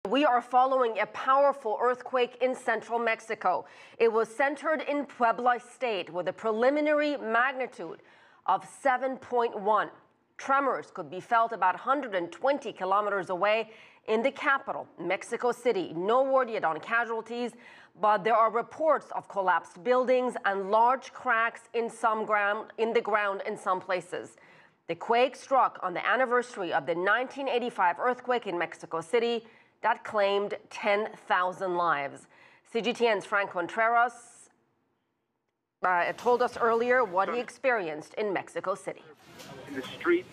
We are following a powerful earthquake in central Mexico. It was centered in Puebla State with a preliminary magnitude of 7.1. Tremors could be felt about 120 kilometers away in the capital, Mexico City. No word yet on casualties, but there are reports of collapsed buildings and large cracks in the ground in some places. The quake struck on the anniversary of the 1985 earthquake in Mexico City that claimed 10,000 lives. CGTN's Frank Contreras told us earlier what he experienced in Mexico City. In the street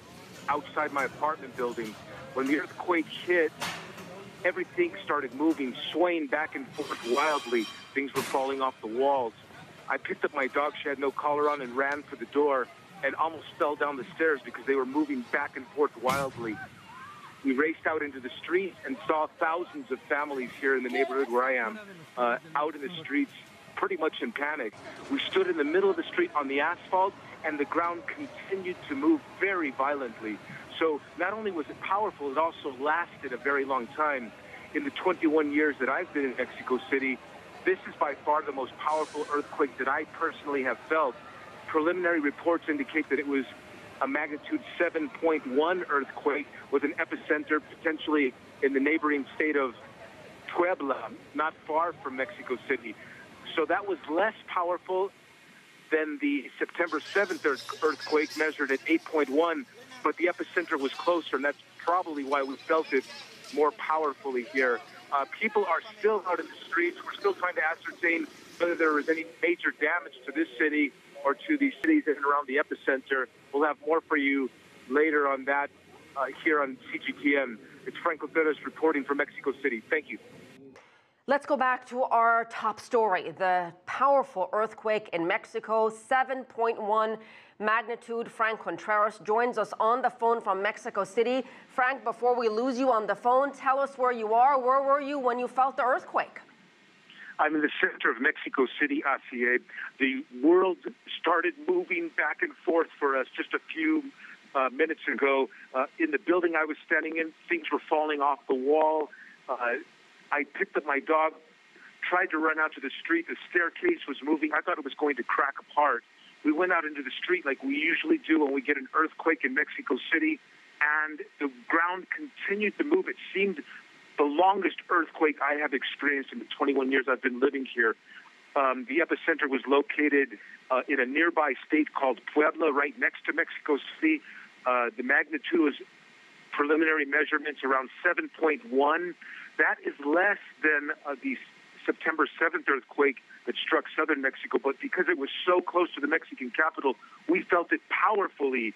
outside my apartment building, when the earthquake hit, everything started moving, swaying back and forth wildly. Things were falling off the walls. I picked up my dog, she had no collar on, and ran for the door and almost fell down the stairs because they were moving back and forth wildly. We raced out into the street and saw thousands of families here in the neighborhood where I am, out in the streets, pretty much in panic. We stood in the middle of the street on the asphalt, and the ground continued to move very violently. So not only was it powerful, it also lasted a very long time. In the 21 years that I've been in Mexico City, this is by far the most powerful earthquake that I personally have felt. Preliminary reports indicate that it was a magnitude 7.1 earthquake with an epicenter potentially in the neighboring state of Puebla, not far from Mexico City. So that was less powerful than the September 7th earthquake measured at 8.1, but the epicenter was closer, and that's probably why we felt it more powerfully here. People are still out in the streets. We're still trying to ascertain whether there was any major damage to this city or to the cities in and around the epicenter. We'll have more for you later on that here on CGTN. It's Frank Contreras reporting from Mexico City. Thank you. Let's go back to our top story, the powerful earthquake in Mexico, 7.1 magnitude. Frank Contreras joins us on the phone from Mexico City. Frank, before we lose you on the phone, tell us where you are. Where were you when you felt the earthquake? I'm in the center of Mexico City, Asia. The world started moving back and forth for us just a few minutes ago. In the building I was standing in, things were falling off the wall. I picked up my dog, tried to run out to the street. The staircase was moving. I thought it was going to crack apart. We went out into the street like we usually do when we get an earthquake in Mexico City, and the ground continued to move. It seemed the longest earthquake I have experienced in the 21 years I've been living here. The epicenter was located in a nearby state called Puebla, right next to Mexico City. The magnitude was preliminary measurements around 7.1. That is less than the September 7th earthquake that struck southern Mexico, but because it was so close to the Mexican capital, we felt it powerfully.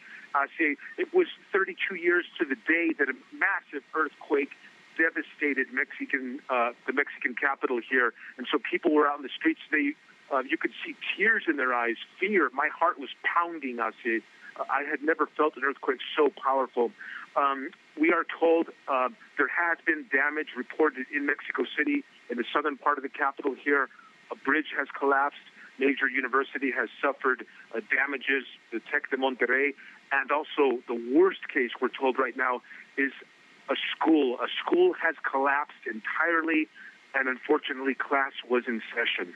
It was 32 years to the day that a massive earthquake devastated the Mexican capital here, and so people were out in the streets. You could see tears in their eyes, fear. My heart was pounding. I had never felt an earthquake so powerful. We are told there has been damage reported in Mexico City, in the southern part of the capital here. A bridge has collapsed. Major university has suffered damages, the Tec de Monterrey, and also the worst case we're told right now is a school. A school has collapsed entirely, and unfortunately class was in session.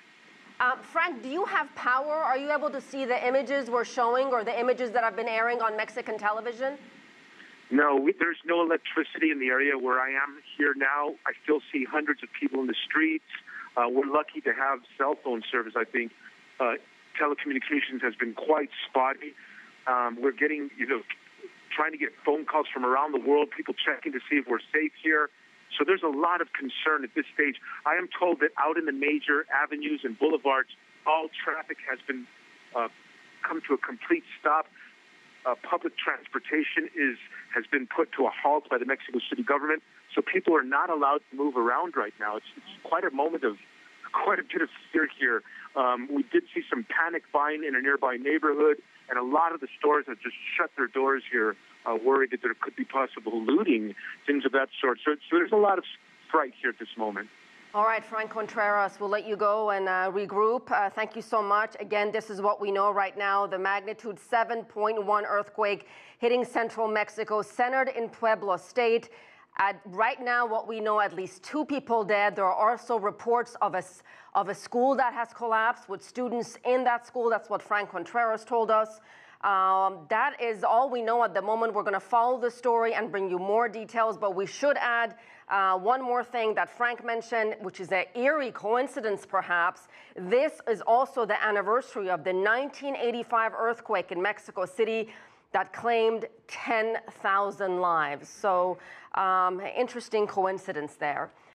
Frank, do you have power? Are you able to see the images we're showing or the images that have been airing on Mexican television? No, there's no electricity in the area where I am here now. I still see hundreds of people in the streets. We're lucky to have cell phone service, I think. Telecommunications has been quite spotty. We're getting, trying to get phone calls from around the world, people checking to see if we're safe here. So there's a lot of concern at this stage. I am told that out in the major avenues and boulevards, all traffic has been come to a complete stop. Public transportation has been put to a halt by the Mexico City government. So people are not allowed to move around right now. It's quite a moment of quite a bit of fear here. We did see some panic buying in a nearby neighborhood, and a lot of the stores have just shut their doors here, worried that there could be possible looting, things of that sort. So there's a lot of fright here at this moment. All right, Frank Contreras, we'll let you go and regroup. Thank you so much. Again, this is what we know right now. The magnitude 7.1 earthquake hitting central Mexico, centered in Puebla State. Right now, what we know, at least 2 people dead. There are also reports of a school that has collapsed with students in that school. That's what Frank Contreras told us. That is all we know at the moment. We're going to follow the story and bring you more details, but we should add one more thing that Frank mentioned, which is an eerie coincidence perhaps. This is also the anniversary of the 1985 earthquake in Mexico City that claimed 10,000 lives. So interesting coincidence there.